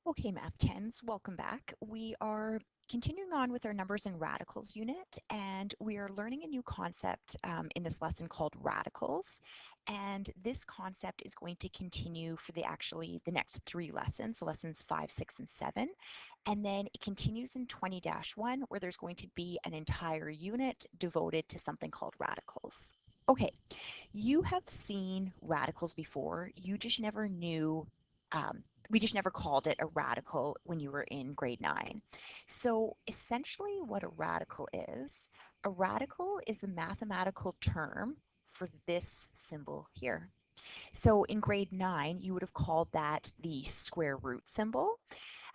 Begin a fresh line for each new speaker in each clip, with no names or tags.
Okay, Math 10s, welcome back. We are continuing on with our numbers and radicals unit, and we are learning a new concept in this lesson called radicals. And this concept is going to continue for the next 3 lessons, so lessons 5, 6, and 7. And then it continues in 20-1, where there's going to be an entire unit devoted to something called radicals. Okay, you have seen radicals before, you just never knew we just never called it a radical when you were in grade 9. So essentially what a radical is the mathematical term for this symbol here. So in grade 9, you would have called that the square root symbol,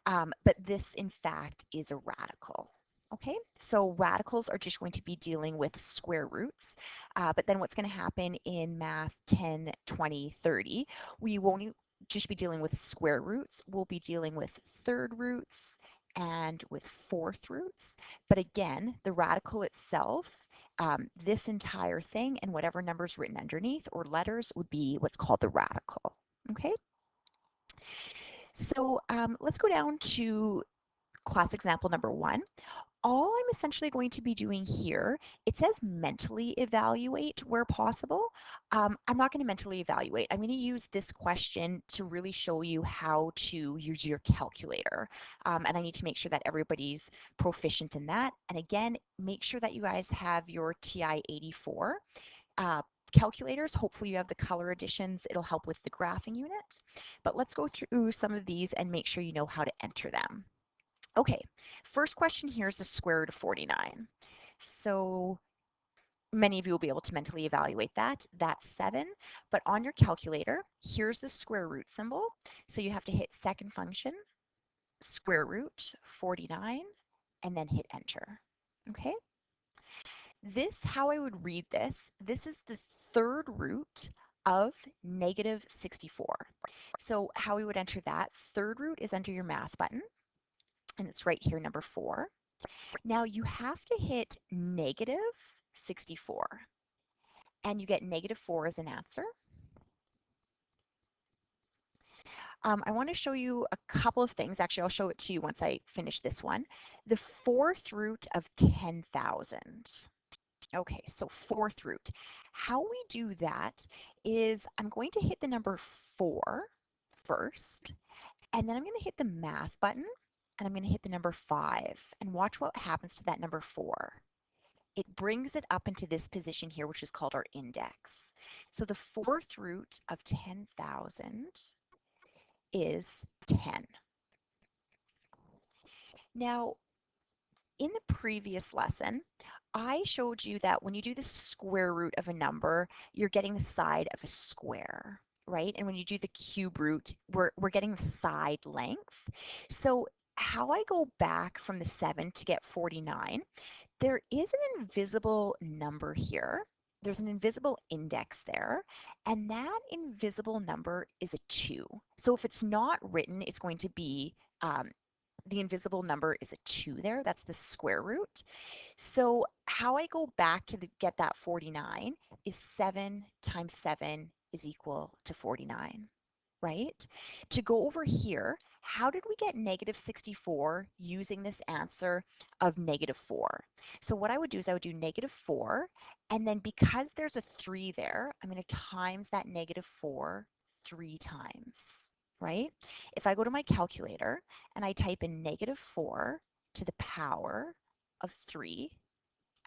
but this in fact is a radical. Okay, so radicals are just going to be dealing with square roots, but then what's going to happen in math 10, 20, 30, we won't just be dealing with square roots, we'll be dealing with third roots and with fourth roots. But again, the radical itself, this entire thing and whatever numbers written underneath or letters would be what's called the radical. Okay, so let's go down to class example number 1. All I'm essentially going to be doing here, it says mentally evaluate where possible. I'm not going to mentally evaluate. I'm going to use this question to really show you how to use your calculator. And I need to make sure that everybody's proficient in that. And again, make sure that you guys have your TI-84 calculators. Hopefully you have the color editions. It'll help with the graphing unit. But let's go through some of these and make sure you know how to enter them. Okay, first question here is the square root of 49. So many of you will be able to mentally evaluate that. That's 7. But on your calculator, here's the square root symbol. So you have to hit second function, square root 49, and then hit enter. Okay? This, how I would read this is the third root of negative 64. So how we would enter that, third root is under your math button, and it's right here, number 4. Now you have to hit negative 64, and you get negative 4 as an answer. I want to show you a couple of things. Actually, I'll show it to you once I finish this one. The fourth root of 10,000. Okay, so fourth root. How we do that is I'm going to hit the number 4 first, and then I'm going to hit the math button, and I'm going to hit the number 5, and watch what happens to that number 4. It brings it up into this position here, which is called our index. So the fourth root of 10,000 is 10. Now, in the previous lesson, I showed you that when you do the square root of a number, you're getting the side of a square, right? And when you do the cube root, we're getting the side length. So how I go back from the 7 to get 49, there is an invisible number here. There's an invisible index there, and that invisible number is a 2. So if it's not written, it's going to be the invisible number is a 2 there. That's the square root. So how I go back to get that 49 is 7 times 7 is equal to 49, right? To go over here, how did we get negative 64 using this answer of negative 4? So what I would do is I would do negative 4, and then because there's a 3 there, I'm going to times that negative 4 3 times, right? If I go to my calculator and I type in negative 4 to the power of 3,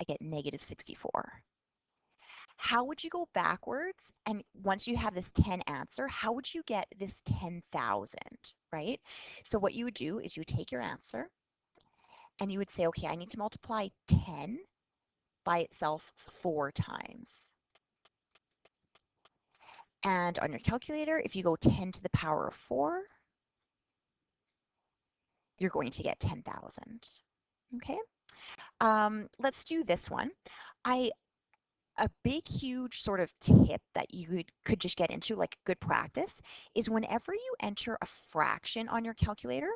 I get negative 64. How would you go backwards? And once you have this 10 answer, how would you get this 10,000, right? So what you would do is you would take your answer and you would say, okay, I need to multiply 10 by itself 4 times. And on your calculator, if you go 10 to the power of 4, you're going to get 10,000. Okay, let's do this one. A big, huge sort of tip that you could just get into, like good practice, is whenever you enter a fraction on your calculator,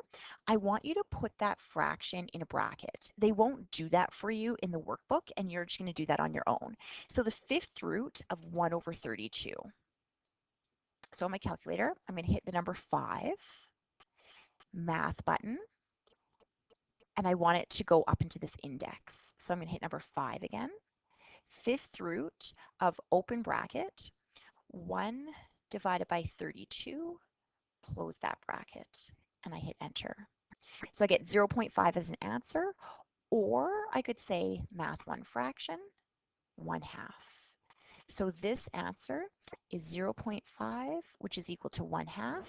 I want you to put that fraction in a bracket. They won't do that for you in the workbook, and you're just going to do that on your own. So the fifth root of 1 over 32. So on my calculator, I'm going to hit the number 5, math button, and I want it to go up into this index. So I'm going to hit number 5 again. Fifth root of open bracket, 1 divided by 32, close that bracket, and I hit enter. So I get 0.5 as an answer, or I could say math 1 fraction, 1/2. So this answer is 0.5, which is equal to 1/2.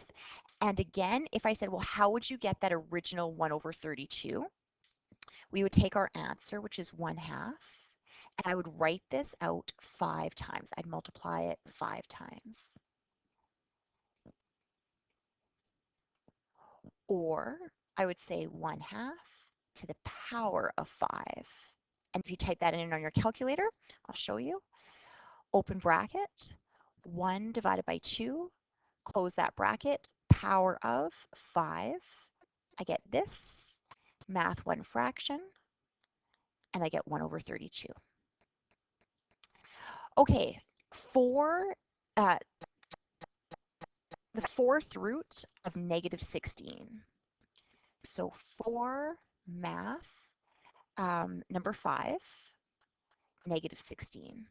And again, if I said, well, how would you get that original 1 over 32? We would take our answer, which is 1/2, and I would write this out 5 times. I'd multiply it 5 times. Or I would say 1/2 to the power of 5. And if you type that in on your calculator, I'll show you. Open bracket, 1 divided by 2, close that bracket, power of 5. I get this, math 1 fraction, and I get 1 over 32. Okay, for the fourth root of negative 16. So for math, number 5, negative 16.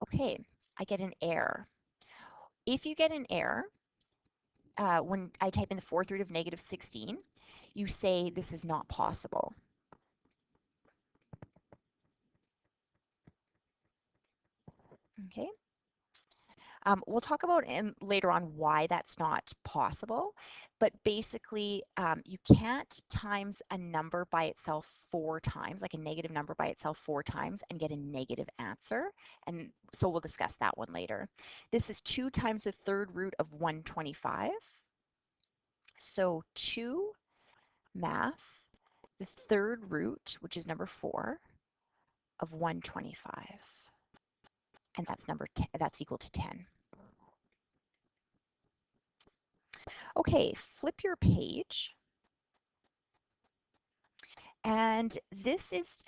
Okay, I get an error. If you get an error, when I type in the fourth root of negative 16, you say this is not possible. Okay. We'll talk about later on why that's not possible, but basically you can't times a number by itself 4 times, like a negative number by itself 4 times and get a negative answer, and so we'll discuss that one later. This is 2 times the third root of 125, so 2 math, the third root, which is number 4, of 125, and that's number 10, that's equal to 10. Okay, flip your page. And this is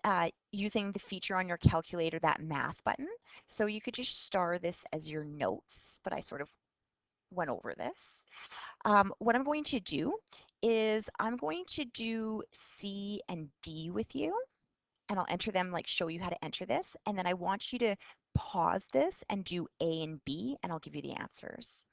using the feature on your calculator, that math button. So you could just star this as your notes, but I sort of went over this. What I'm going to do is I'm going to do C and D with you, and I'll enter them, like show you how to enter this. And then I want you to pause this and do A and B, and I'll give you the answers.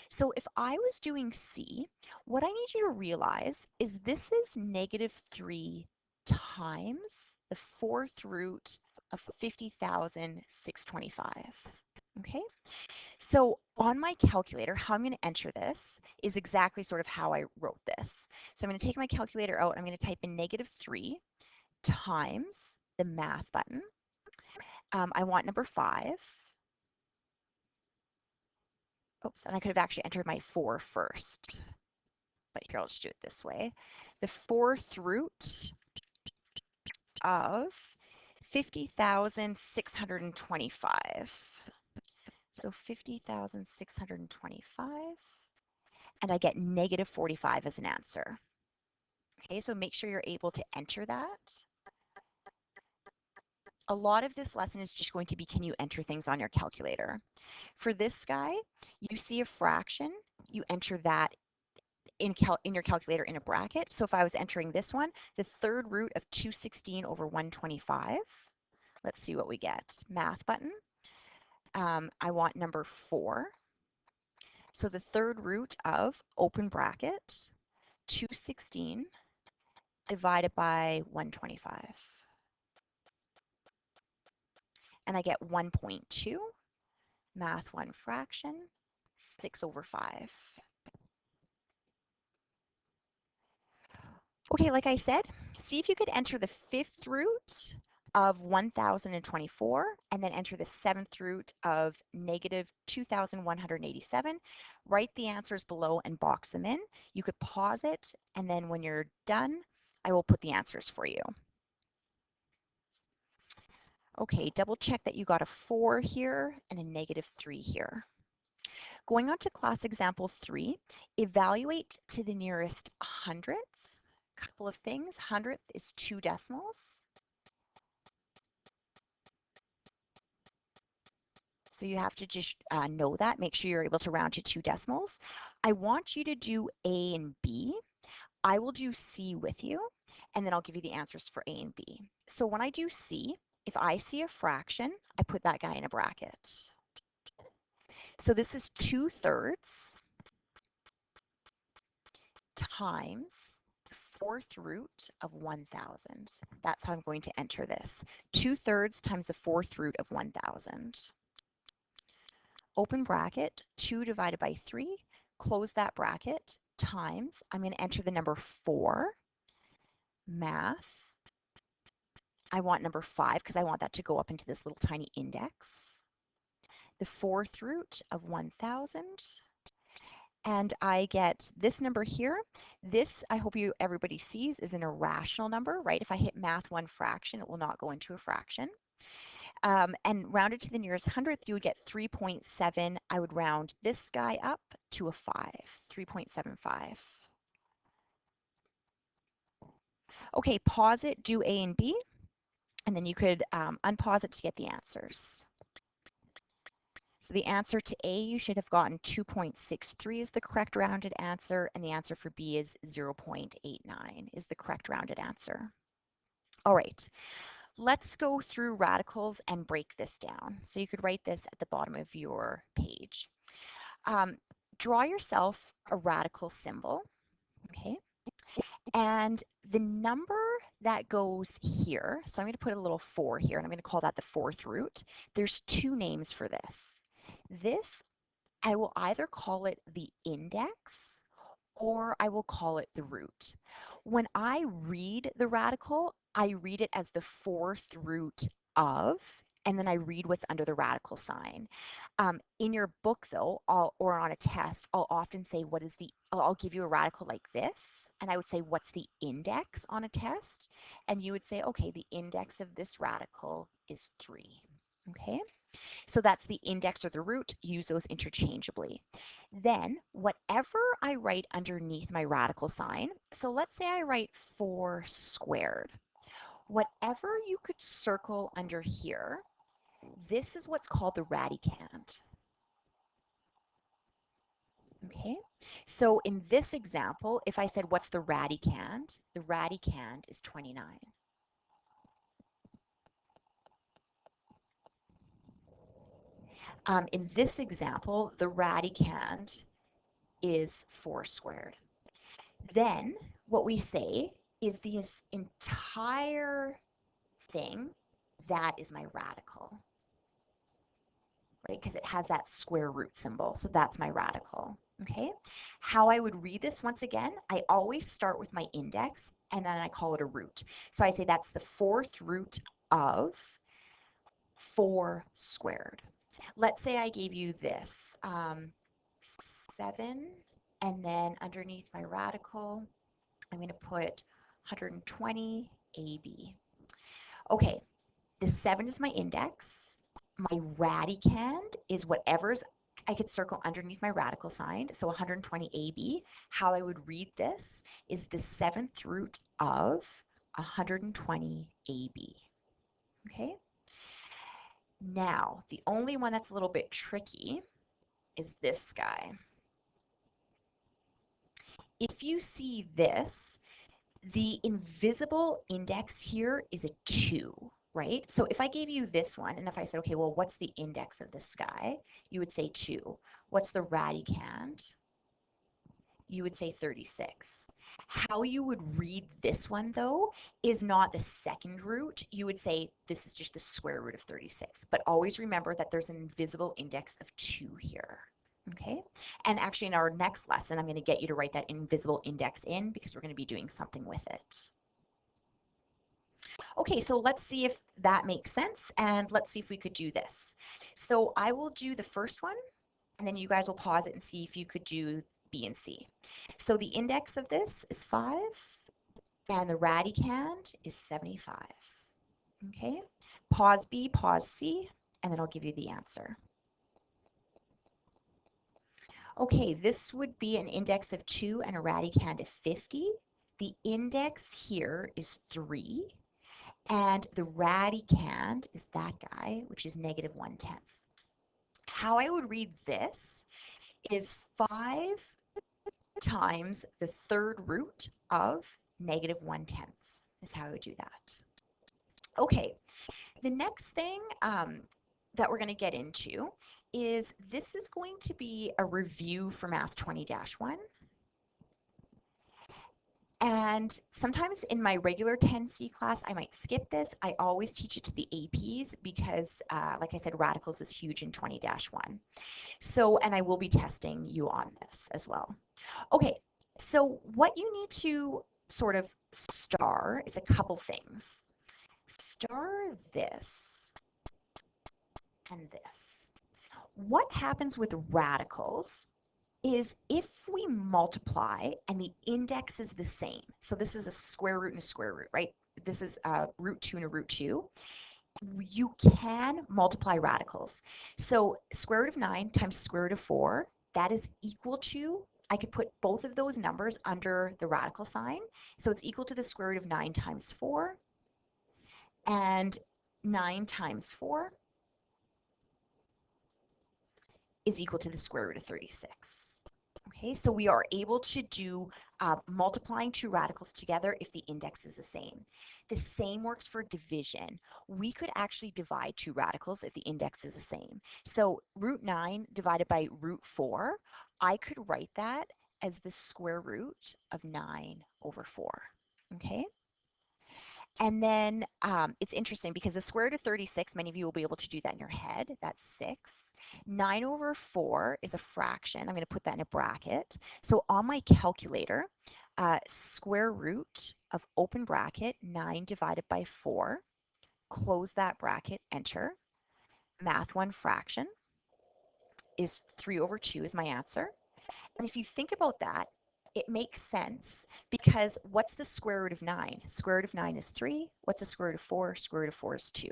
So if I was doing C, what I need you to realize is this is negative 3 times the fourth root of 50,625. Okay, so on my calculator, how I'm going to enter this is exactly sort of how I wrote this. So I'm going to take my calculator out, I'm going to type in negative 3 times the math button. I want number 5. Oops, and I could have actually entered my 4 first, but here I'll just do it this way. The fourth root of 50,625. So 50,625, and I get negative 45 as an answer. Okay, so make sure you're able to enter that. A lot of this lesson is just going to be, can you enter things on your calculator? For this guy, you see a fraction, you enter that in your calculator in a bracket. So if I was entering this one, the third root of 216 over 125, let's see what we get. Math button. I want number 4. So the third root of open bracket 216 divided by 125. And I get 1.2, math 1 fraction, 6 over 5. Okay, like I said, see if you could enter the fifth root of 1024 and then enter the seventh root of negative 2187. Write the answers below and box them in. You could pause it, and then when you're done, I will put the answers for you. Okay, double check that you got a 4 here and a negative 3 here. Going on to class example 3, evaluate to the nearest hundredth. Couple of things. Hundredth is 2 decimals. So you have to just know that. Make sure you're able to round to 2 decimals. I want you to do A and B. I will do C with you, and then I'll give you the answers for A and B. So when I do C, if I see a fraction, I put that guy in a bracket. So this is 2/3 times the 4th root of 1,000. That's how I'm going to enter this. 2/3 times the 4th root of 1,000. Open bracket, 2 divided by 3, close that bracket, times, I'm going to enter the number 4, math. I want number 5 because I want that to go up into this little tiny index. The 4th root of 1,000. And I get this number here. This, I hope everybody sees, is an irrational number, right? If I hit math 1 fraction, it will not go into a fraction. And rounded to the nearest hundredth, you would get 3.7. I would round this guy up to a 5, 3.75. Okay, pause it, do A and B, and then you could unpause it to get the answers. So the answer to A, you should have gotten 2.63 is the correct rounded answer, and the answer for B is 0.89 is the correct rounded answer. All right, let's go through radicals and break this down. So you could write this at the bottom of your page. Draw yourself a radical symbol, okay? And the number that goes here, so I'm going to put a little 4 here, and I'm going to call that the 4th root. There's 2 names for this. This, I will either call it the index or I will call it the root. When I read the radical, I read it as the 4th root of, and then I read what's under the radical sign. In your book though, or on a test, I'll often say I'll give you a radical like this, and I would say what's the index on a test? And you would say, okay, the index of this radical is 3, okay? So that's the index or the root. Use those interchangeably. Then whatever I write underneath my radical sign, so let's say I write 4 squared. Whatever you could circle under here, this is what's called the radicand. Okay, so in this example, if I said what's the radicand is 29. In this example, the radicand is 4 squared. Then what we say is this entire thing, that is my radical, right? Because it has that square root symbol. So that's my radical, okay? How I would read this once again, I always start with my index and then I call it a root. So I say that's the 4th root of 4 squared. Let's say I gave you this, 7, and then underneath my radical, I'm going to put 120 AB. Okay, the 7 is my index. My radicand is whatever's I could circle underneath my radical sign, so 120 AB. How I would read this is the 7th root of 120 AB. Okay? Now, the only one that's a little bit tricky is this guy. If you see this, the invisible index here is a 2, right? So if I gave you this one, and if I said, okay, well, what's the index of this guy? You would say 2. What's the radicand? You would say 36. How you would read this one, though, is not the 2nd root. You would say this is just the square root of 36. But always remember that there's an invisible index of 2 here. Okay, and actually in our next lesson, I'm going to get you to write that invisible index in because we're going to be doing something with it. Okay, so let's see if that makes sense, and let's see if we could do this. So I will do the first one, and then you guys will pause it and see if you could do B and C. So the index of this is 5, and the radicand is 75. Okay, pause B, pause C, and then I'll give you the answer. Okay, this would be an index of 2 and a radicand of 50. The index here is 3, and the radicand is that guy, which is -1/10. How I would read this is 5 times the third root of negative 1/10 is how I would do that. Okay, the next thing that we're going to get into is this is going to be a review for Math 20-1. And sometimes in my regular 10C class, I might skip this. I always teach it to the APs because, like I said, radicals is huge in 20-1. So, and I will be testing you on this as well. Okay, so what you need to sort of star is a couple things. Star this and this. What happens with radicals is if we multiply and the index is the same, so this is a square root and a square root, right? This is root 2 and a root 2. You can multiply radicals. So square root of 9 times square root of 4, that is equal to, I could put both of those numbers under the radical sign. So it's equal to the square root of 9 times 4, and 9 times 4 is equal to the square root of 36. Okay, so we are able to do multiplying two radicals together if the index is the same. The same works for division. We could actually divide two radicals if the index is the same. So root 9 divided by root 4, I could write that as the square root of 9 over 4. Okay? And then it's interesting because the square root of 36, many of you will be able to do that in your head. That's 6. 9 over 4 is a fraction. I'm going to put that in a bracket. So on my calculator, square root of open bracket, 9 divided by 4, close that bracket, enter. Math 1 fraction is 3 over 2 is my answer. And if you think about that, it makes sense because what's the square root of 9? Square root of 9 is 3. What's the square root of 4? Square root of 4 is 2.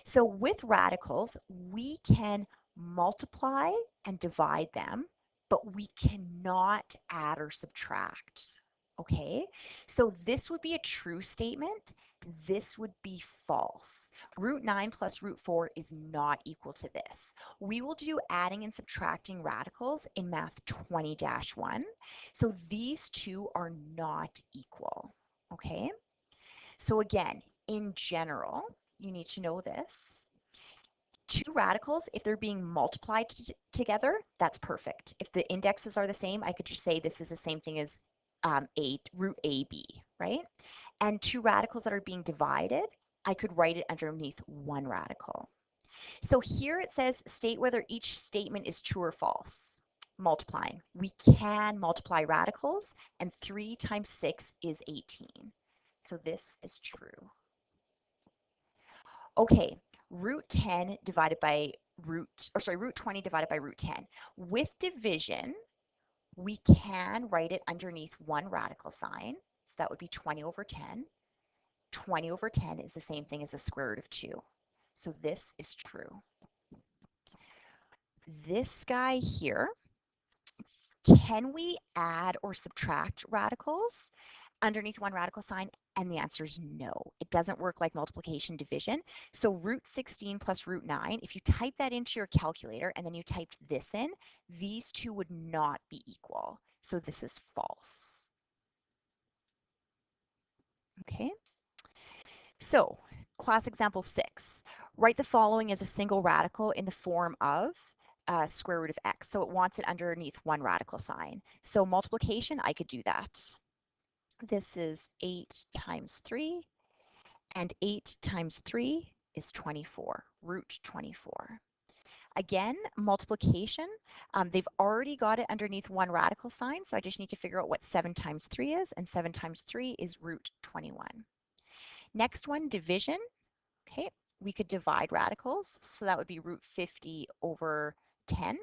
So with radicals, we can multiply and divide them, but we cannot add or subtract. Okay, so this would be a true statement. This would be false. Root 9 plus root 4 is not equal to this. We will do adding and subtracting radicals in Math 20-1. So these two are not equal. Okay, so again, in general, you need to know this. Two radicals, if they're being multiplied together, that's perfect. If the indexes are the same, I could just say this is the same thing as root AB, right? And two radicals that are being divided, I could write it underneath one radical. So here it says state whether each statement is true or false. Multiplying. We can multiply radicals, and 3 times 6 is 18. So this is true. Okay, root 10 divided by root 20 divided by root 10. With division, we can write it underneath one radical sign. So that would be 20 over 10. 20 over 10 is the same thing as the square root of 2. So this is true. This guy here, can we add or subtract radicals underneath one radical sign? And the answer is no. It doesn't work like multiplication division. So root 16 plus root 9, if you type that into your calculator and then you typed this in, these two would not be equal. So this is false. Okay. So class example 6. Write the following as a single radical in the form of square root of x. So it wants it underneath one radical sign. So multiplication, I could do that. This is 8 times 3, and 8 times 3 is 24, root 24. Again, multiplication, they've already got it underneath one radical sign, so I just need to figure out what 7 times 3 is, and 7 times 3 is root 21. Next one, division. Okay, we could divide radicals, so that would be root 50 over 10,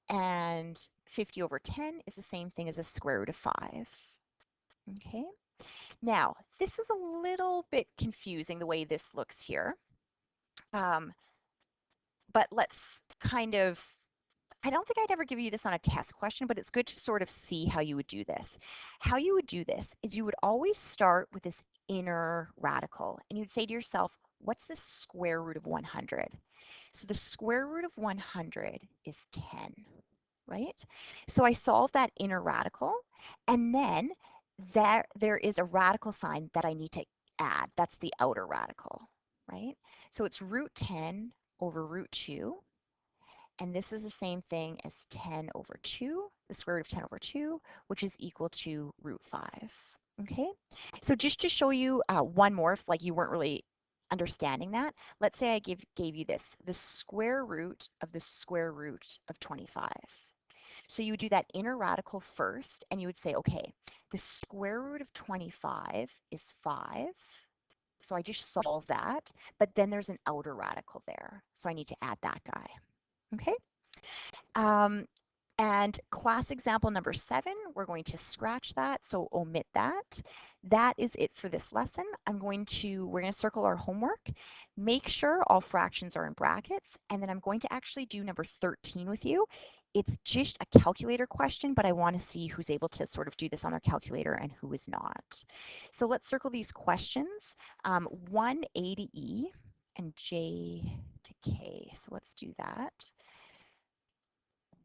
and 50 over 10 is the same thing as a square root of 5. Okay, now this is a little bit confusing the way this looks here, but let's kind of, I don't think I'd ever give you this on a test question, but it's good to sort of see how you would do this. How you would do this is you would always start with this inner radical, and you'd say to yourself, what's the square root of 100? So the square root of 100 is 10, right? So I solve that inner radical, and then there is a radical sign that I need to add. That's the outer radical, right? So it's root 10 over root 2, and this is the same thing as 10 over 2, the square root of 10 over 2, which is equal to root 5. Okay, so just to show you one more, if like you weren't really understanding that, let's say I gave you this, the square root of 25. So you would do that inner radical first, and you would say, okay, the square root of 25 is 5. So I just solve that, but then there's an outer radical there. So I need to add that guy. Okay. Um, and class example number 7, we're going to scratch that, so omit that. That is it for this lesson. We're going to circle our homework, make sure all fractions are in brackets, and then I'm going to actually do number 13 with you. It's just a calculator question, but I want to see who's able to sort of do this on their calculator and who is not. So let's circle these questions, 1A to E and J to K. So let's do that.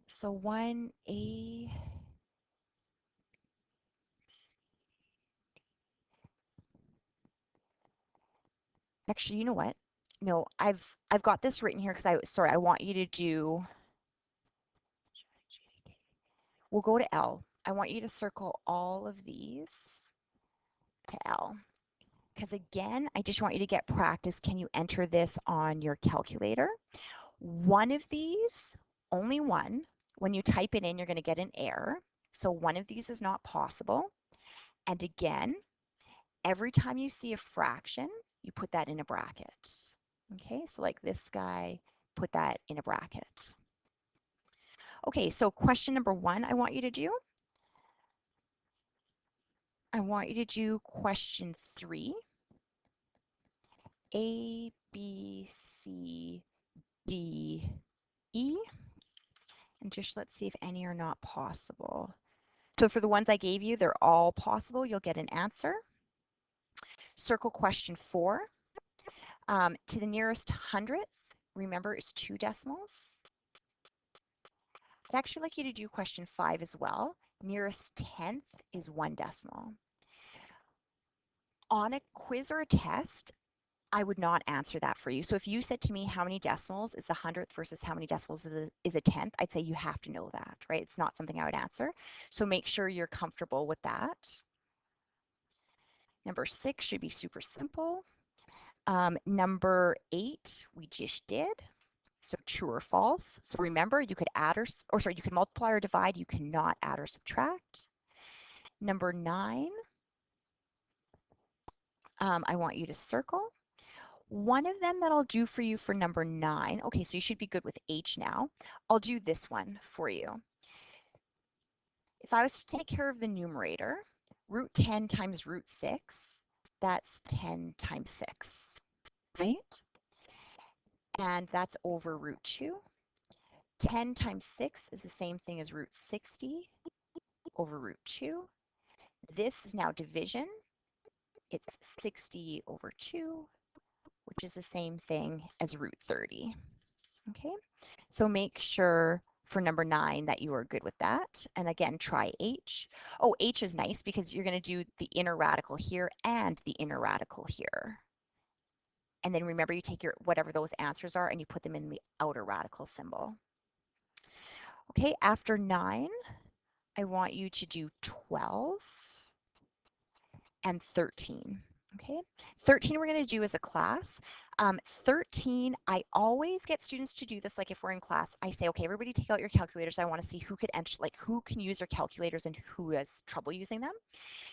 So 1A, actually, you know what? No, I've got this written here because I want you to do, we'll go to L. I want you to circle all of these to L. Because again, I just want you to get practice. Can you enter this on your calculator? One of these, only one, when you type it in, you're going to get an error. So one of these is not possible. And again, every time you see a fraction, you put that in a bracket. Okay, so like this guy, put that in a bracket. Okay, so question number 1 I want you to do. I want you to do question 3. A, B, C, D, E. And just let's see if any are not possible. So for the ones I gave you, they're all possible. You'll get an answer. Circle question 4. To the nearest hundredth, remember, is 2 decimals. I'd actually like you to do question 5 as well. Nearest tenth is 1 decimal. On a quiz or a test, I would not answer that for you. So if you said to me how many decimals is a hundredth versus how many decimals is a tenth, I'd say you have to know that, right? It's not something I would answer. So make sure you're comfortable with that. Number 6 should be super simple. Number 8 we just did. So true or false. So remember, you could add you could multiply or divide. You cannot add or subtract. Number 9, I want you to circle. One of them that I'll do for you for number 9, okay, so you should be good with H now. I'll do this one for you. If I was to take care of the numerator, root 10 times root 6, that's 10 times 6, right? And that's over root 2. 10 times 6 is the same thing as root 60 over root 2. This is now division. It's 60 over 2, which is the same thing as root 30. Okay, so make sure for number 9 that you are good with that. And again, try H. Oh, H is nice because you're going to do the inner radical here and the inner radical here. And then remember, you take your whatever those answers are and you put them in the outer radical symbol. Okay, after 9, I want you to do 12 and 13. Okay, 13 we're going to do as a class. 13, I always get students to do this. Like if we're in class, I say, okay, everybody take out your calculators. I want to see who could enter, like who can use their calculators and who has trouble using them.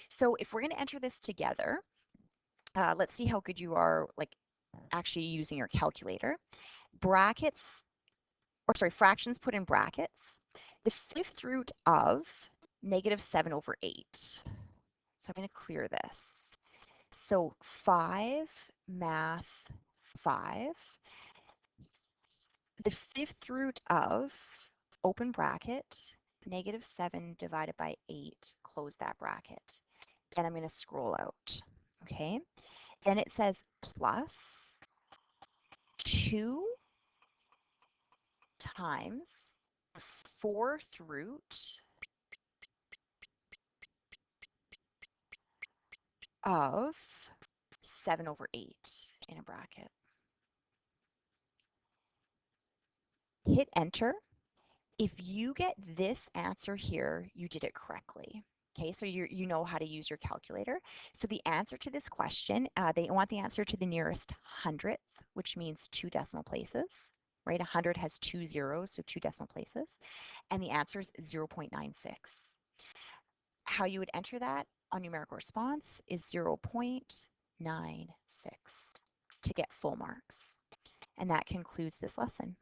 So if we're going to enter this together, let's see how good you are, like actually using your calculator. Brackets, or sorry, fractions put in brackets. The 5th root of -7 over 8. So I'm going to clear this. So 5 math 5. The 5th root of, open bracket, -7 divided by 8, close that bracket. Then I'm going to scroll out. Okay. Then it says plus 2 times the 4th root of 7 over 8 in a bracket. Hit enter. If you get this answer here, you did it correctly. Okay, so you know how to use your calculator. So the answer to this question, they want the answer to the nearest hundredth, which means 2 decimal places, right? 100 has 2 zeros, so 2 decimal places. And the answer is 0.96. How you would enter that on numerical response is 0.96 to get full marks. And that concludes this lesson.